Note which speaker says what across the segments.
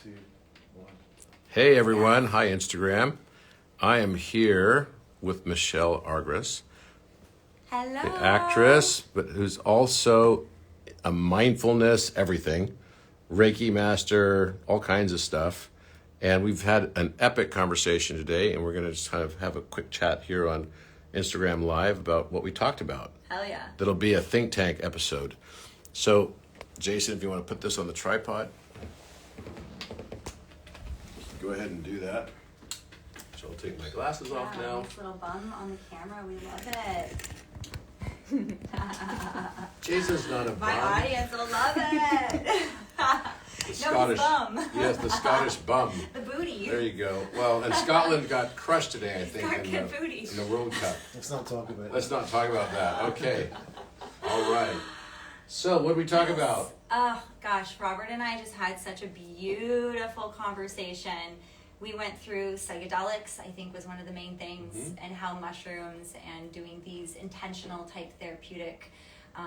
Speaker 1: 2, 1.
Speaker 2: Hey everyone, hi Instagram. I am here with Michelle Argyris,
Speaker 3: Hello.
Speaker 2: the actress, but who's also a mindfulness everything, Reiki master, all kinds of stuff. And we've had an epic conversation today, and we're going to just kind of have a quick chat here on Instagram Live about what we talked about.
Speaker 3: Hell yeah.
Speaker 2: That'll be a think tank episode. So, Jason, if you want to put this on the tripod, go ahead and do that. So I'll take my glasses off now.
Speaker 3: Nice little bum on the camera. We love it.
Speaker 2: Jason's not a bum.
Speaker 3: My audience will love it.
Speaker 2: The Scottish
Speaker 3: bum.
Speaker 2: Yes, the Scottish bum.
Speaker 3: The booty.
Speaker 2: There you go. Well, and Scotland got crushed today, I think, in the World Cup.
Speaker 1: Let's not talk about
Speaker 2: Let's not talk about that. Okay. All right. So, what did we talk about?
Speaker 3: Oh, gosh. Robert and I just had such a beautiful conversation. We went through psychedelics, I think was one of the main things, and how mushrooms and doing these intentional type therapeutic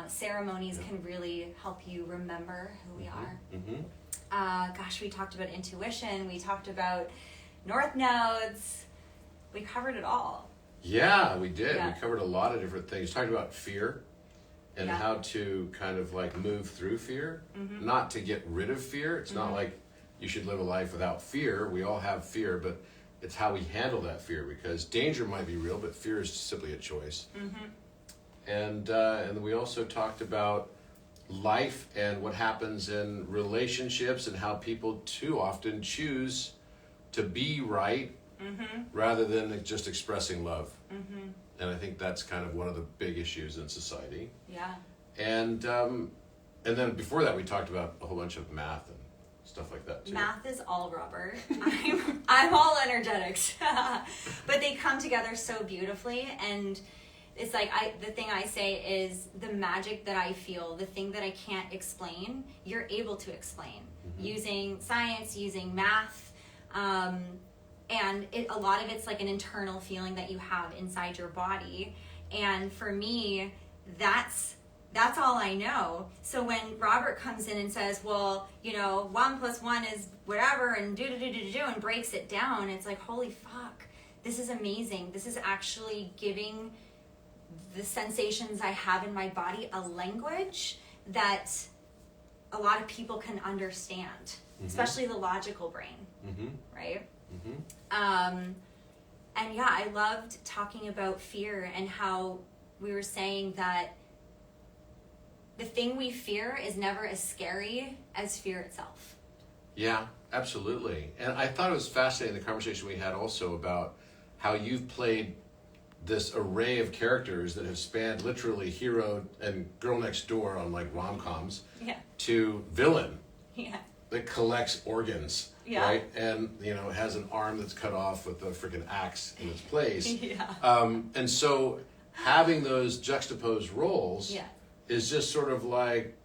Speaker 3: ceremonies can really help you remember who we are. Gosh, we talked about intuition. We talked about north nodes. We covered it all.
Speaker 2: Yeah, we did.
Speaker 3: Yeah.
Speaker 2: We covered a lot of different things. Talked about fear and
Speaker 3: Yeah.
Speaker 2: how to kind of like move through fear, not to get rid of fear. It's not like you should live a life without fear. We all have fear, but it's how we handle that fear, because danger might be real, but fear is simply a choice. And we also talked about life and what happens in relationships and how people too often choose to be right rather than just expressing love. And I think that's kind of one of the big issues in society.
Speaker 3: Yeah.
Speaker 2: And then before that, we talked about a whole bunch of math and stuff like that too.
Speaker 3: Math is all Robert. I'm all energetics. But they come together so beautifully, and it's like the thing I say is the magic that I feel, the thing that I can't explain, you're able to explain using science, using math, and a lot of it's like an internal feeling that you have inside your body. And for me, that's all I know. So when Robert comes in and says, well, 1 + 1 is whatever, and do, and breaks it down, it's like, holy fuck, this is amazing. This is actually giving the sensations I have in my body a language that a lot of people can understand, especially the logical brain, right? And yeah, I loved talking about fear and how we were saying that the thing we fear is never as scary as fear itself.
Speaker 2: Yeah, absolutely. And I thought it was fascinating, the conversation we had also about how you've played this array of characters that have spanned literally hero and girl next door on like rom-coms to villain that collects organs, right? And, has an arm that's cut off with a freaking axe in its place. And so having those juxtaposed roles is just sort of like,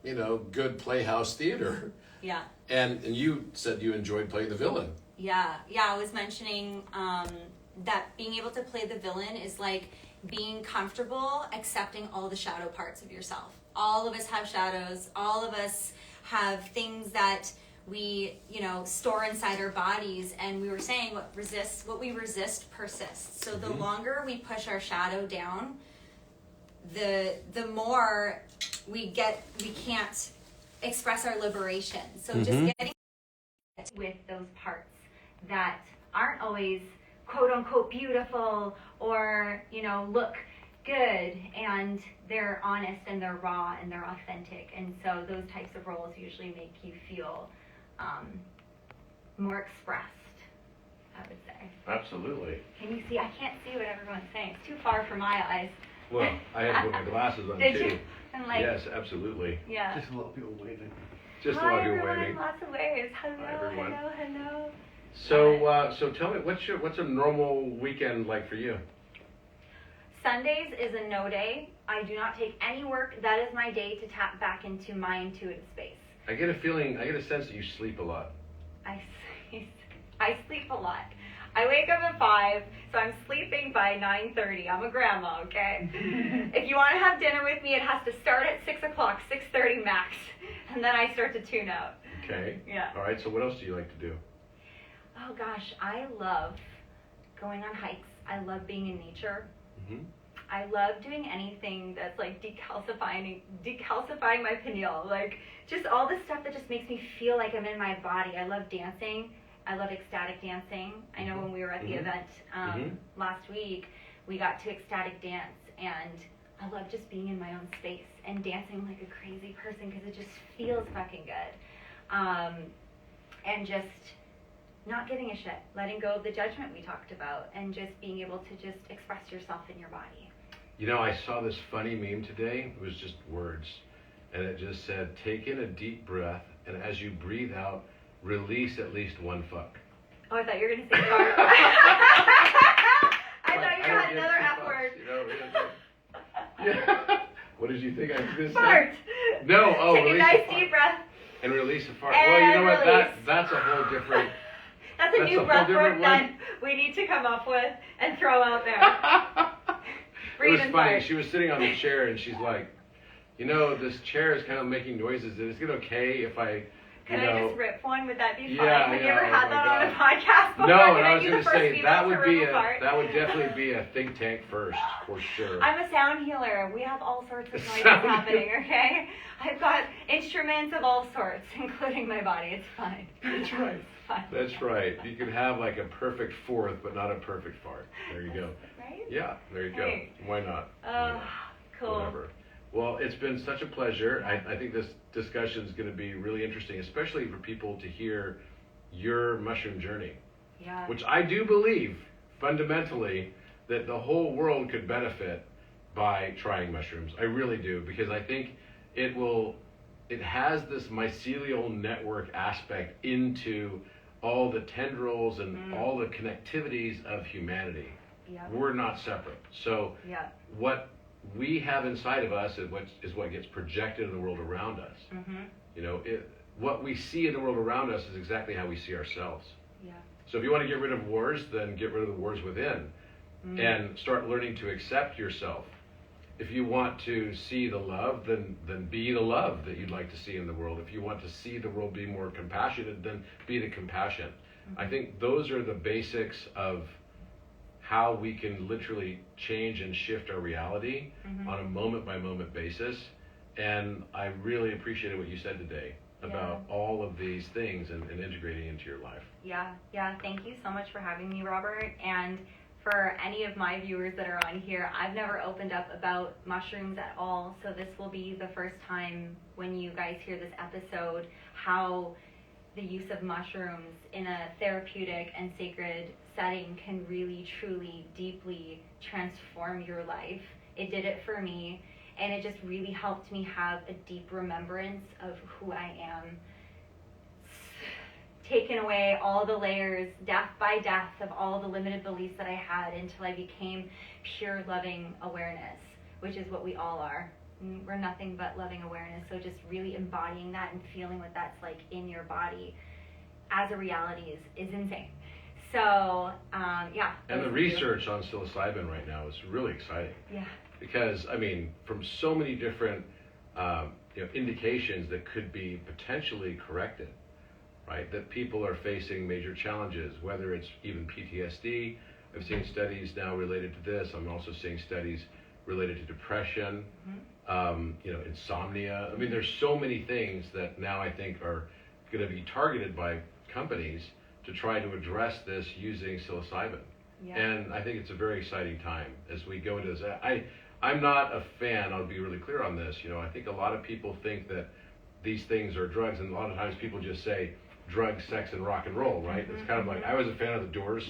Speaker 2: good playhouse theater.
Speaker 3: Yeah.
Speaker 2: And you said you enjoyed playing the villain.
Speaker 3: Yeah, I was mentioning that being able to play the villain is like being comfortable accepting all the shadow parts of yourself. All of us have shadows. All of us have things that we, store inside our bodies. And we were saying what we resist persists. So the longer we push our shadow down, the more we can't express our liberation. So just getting with those parts that aren't always quote unquote beautiful or, look good, and they're honest and they're raw and they're authentic. And so those types of roles usually make you feel more expressed, I would say.
Speaker 2: Absolutely.
Speaker 3: Can you see? I can't see what everyone's saying. It's too far from my eyes.
Speaker 2: Well, I had to put my glasses on
Speaker 3: Did
Speaker 2: too.
Speaker 3: you? And
Speaker 2: Yes, absolutely.
Speaker 3: Yeah.
Speaker 1: Just a lot of people waiting.
Speaker 2: Just
Speaker 3: Hi,
Speaker 2: a lot of people
Speaker 3: everyone,
Speaker 2: waiting.
Speaker 3: lots of waves. Hello,
Speaker 2: Hi, everyone.
Speaker 3: hello.
Speaker 2: So tell me, what's a normal weekend like for you?
Speaker 3: Sundays is a no day. I do not take any work. That is my day to tap back into my intuitive space.
Speaker 2: I get a sense that you sleep a lot.
Speaker 3: I sleep a lot. I wake up at 5, so I'm sleeping by 9:30. I'm a grandma, okay? If you want to have dinner with me, it has to start at 6 o'clock, 6:30 max, and then I start to tune out.
Speaker 2: Okay.
Speaker 3: Yeah.
Speaker 2: All right. So what else do you like to do?
Speaker 3: Oh gosh, I love going on hikes. I love being in nature.
Speaker 2: Mm-hmm.
Speaker 3: I love doing anything that's like decalcifying my pineal, like just all the stuff that just makes me feel like I'm in my body. I love dancing. I love ecstatic dancing. I know when we were at the event last week, we got to ecstatic dance, and I love just being in my own space and dancing like a crazy person because it just feels fucking good. And just not giving a shit, letting go of the judgment we talked about, and just being able to just express yourself in your body.
Speaker 2: You know, I saw this funny meme today. It was just words. And it just said, take in a deep breath, and as you breathe out, release at least one fuck.
Speaker 3: Oh, I thought you were going to say fart. I thought you had another F word.
Speaker 2: You know, yeah. What did you think I was going to say?
Speaker 3: Fart.
Speaker 2: No, oh,
Speaker 3: take a nice deep breath.
Speaker 2: And release a fart.
Speaker 3: And
Speaker 2: well, you know what?
Speaker 3: release.
Speaker 2: That's a whole different...
Speaker 3: That's a new breath work that we need to come up with and throw out there.
Speaker 2: It was
Speaker 3: and
Speaker 2: funny.
Speaker 3: fart.
Speaker 2: She was sitting on the chair and she's like, you know, this chair is kind of making noises. Is it okay if I,
Speaker 3: Can I just rip one? Would that be fun?
Speaker 2: Yeah,
Speaker 3: Have you
Speaker 2: yeah,
Speaker 3: ever
Speaker 2: oh
Speaker 3: had
Speaker 2: my
Speaker 3: that
Speaker 2: God.
Speaker 3: on a podcast before?
Speaker 2: No,
Speaker 3: Can
Speaker 2: and I was
Speaker 3: be
Speaker 2: going
Speaker 3: the
Speaker 2: to
Speaker 3: first
Speaker 2: say
Speaker 3: female
Speaker 2: that
Speaker 3: to
Speaker 2: would
Speaker 3: rip
Speaker 2: be
Speaker 3: a fart?
Speaker 2: that would definitely be a think tank first, for sure.
Speaker 3: I'm a sound healer. We have all sorts of noises happening, okay? I've got instruments of all sorts, including my body. It's fine.
Speaker 2: That's right.
Speaker 3: It's fine.
Speaker 2: That's right. You could have like a perfect fourth, but not a perfect fart. There you go.
Speaker 3: Right?
Speaker 2: Yeah, there you go.
Speaker 3: Hey.
Speaker 2: Why not? Why
Speaker 3: Oh,
Speaker 2: not?
Speaker 3: cool.
Speaker 2: Whatever. Well, it's been such a pleasure. I think this discussion is going to be really interesting, especially for people to hear your mushroom journey,
Speaker 3: Yeah.
Speaker 2: which I do believe fundamentally that the whole world could benefit by trying mushrooms. I really do, because I think it has this mycelial network aspect into all the tendrils and all the connectivities of humanity.
Speaker 3: Yeah.
Speaker 2: We're not separate. So
Speaker 3: Yeah.
Speaker 2: what we have inside of us is what gets projected in the world around us.
Speaker 3: Mm-hmm.
Speaker 2: You know, what we see in the world around us is exactly how we see ourselves.
Speaker 3: Yeah.
Speaker 2: So if you want to get rid of wars, then get rid of the wars within and start learning to accept yourself. If you want to see the love, then be the love that you'd like to see in the world. If you want to see the world be more compassionate, then be the compassion. I think those are the basics of how we can literally change and shift our reality on a moment-by-moment basis. And I really appreciated what you said today about all of these things and integrating into your life.
Speaker 3: Yeah. Thank you so much for having me, Robert. And for any of my viewers that are on here, I've never opened up about mushrooms at all. So this will be the first time when you guys hear this episode, how the use of mushrooms in a therapeutic and sacred setting can really, truly, deeply transform your life. It did it for me, and it just really helped me have a deep remembrance of who I am. Taken away all the layers, death by death, of all the limited beliefs that I had until I became pure loving awareness, which is what we all are. We're nothing but loving awareness. So just really embodying that and feeling what that's like in your body as a reality is insane. So, yeah.
Speaker 2: And the research on psilocybin right now is really exciting.
Speaker 3: Yeah.
Speaker 2: Because, I mean, from so many different indications that could be potentially corrected, right? That people are facing major challenges, whether it's even PTSD. I've seen studies now related to this. I'm also seeing studies related to depression, insomnia. I mean, there's so many things that now I think are going to be targeted by companies to try to address this using psilocybin.
Speaker 3: Yeah.
Speaker 2: And I think it's a very exciting time as we go into this. I'm not a fan, I'll be really clear on this. I think a lot of people think that these things are drugs, and a lot of times people just say drugs, sex, and rock and roll, right? It's kind of like, I was a fan of the Doors,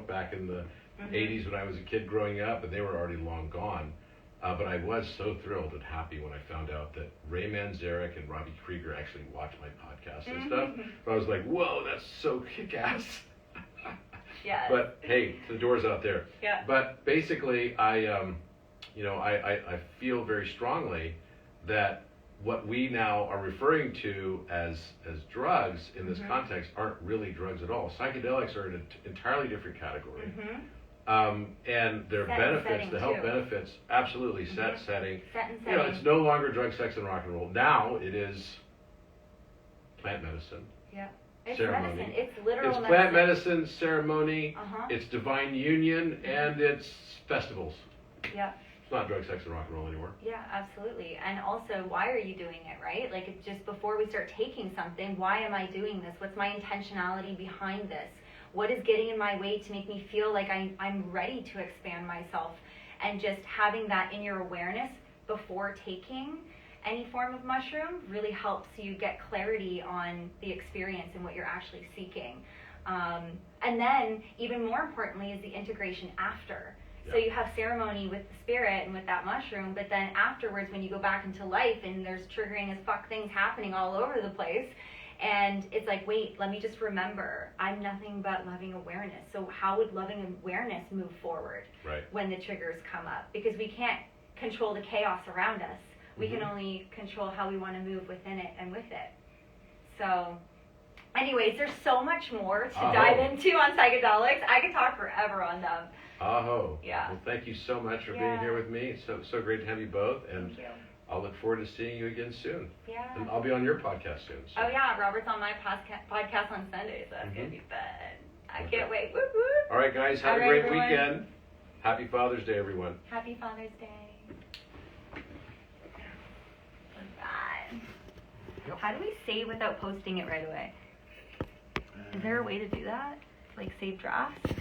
Speaker 2: back in the 80s when I was a kid growing up, and they were already long gone. But I was so thrilled and happy when I found out that Ray Manzarek and Robbie Krieger actually watched my podcast and stuff. But I was like, whoa, that's so kick-ass.
Speaker 3: Yeah.
Speaker 2: But hey, the Doors out there.
Speaker 3: Yeah.
Speaker 2: But basically, I feel very strongly that what we now are referring to as drugs in this context aren't really drugs at all. Psychedelics are in an entirely different category. And their benefits, the health benefits, absolutely setting.
Speaker 3: Set and setting.
Speaker 2: It's no longer drug, sex, and rock and roll. Now it is plant medicine.
Speaker 4: Yeah. It's
Speaker 2: Ceremony.
Speaker 4: medicine. It's literal
Speaker 2: It's plant medicine, ceremony,
Speaker 4: Uh-huh.
Speaker 2: it's divine union, and it's festivals.
Speaker 4: Yeah.
Speaker 2: It's not drug, sex, and rock and roll anymore.
Speaker 4: Yeah, absolutely. And also, why are you doing it, right? Like, it's just before we start taking something, why am I doing this? What's my intentionality behind this? What is getting in my way to make me feel like I'm ready to expand myself? And just having that in your awareness before taking any form of mushroom really helps you get clarity on the experience and what you're actually seeking. And then, even more importantly, is the integration after. So you have ceremony with the spirit and with that mushroom, but then afterwards, when you go back into life and there's triggering as fuck things happening all over the place, and it's like, wait, let me just remember, I'm nothing but loving awareness. So how would loving awareness move forward when the triggers come up? Because we can't control the chaos around us. We can only control how we want to move within it and with it. So anyways, there's so much more to dive into on psychedelics. I could talk forever on them.
Speaker 2: Aho.
Speaker 4: Yeah.
Speaker 2: Well, thank you so much for being here with me. It's so great to have you both. And
Speaker 4: Thank you.
Speaker 2: I'll look forward to seeing you again soon.
Speaker 4: Yeah.
Speaker 2: And I'll be on your podcast soon. So.
Speaker 4: Oh, yeah. Robert's on my podcast on Sunday, so that's going to be fun. I can't wait. Woo woo.
Speaker 2: All right, guys. Have a great weekend. Happy Father's Day, everyone.
Speaker 4: Happy Father's Day. Bye.
Speaker 2: Yep.
Speaker 4: How do we save without posting it right away? Is there a way to do that? Like save drafts?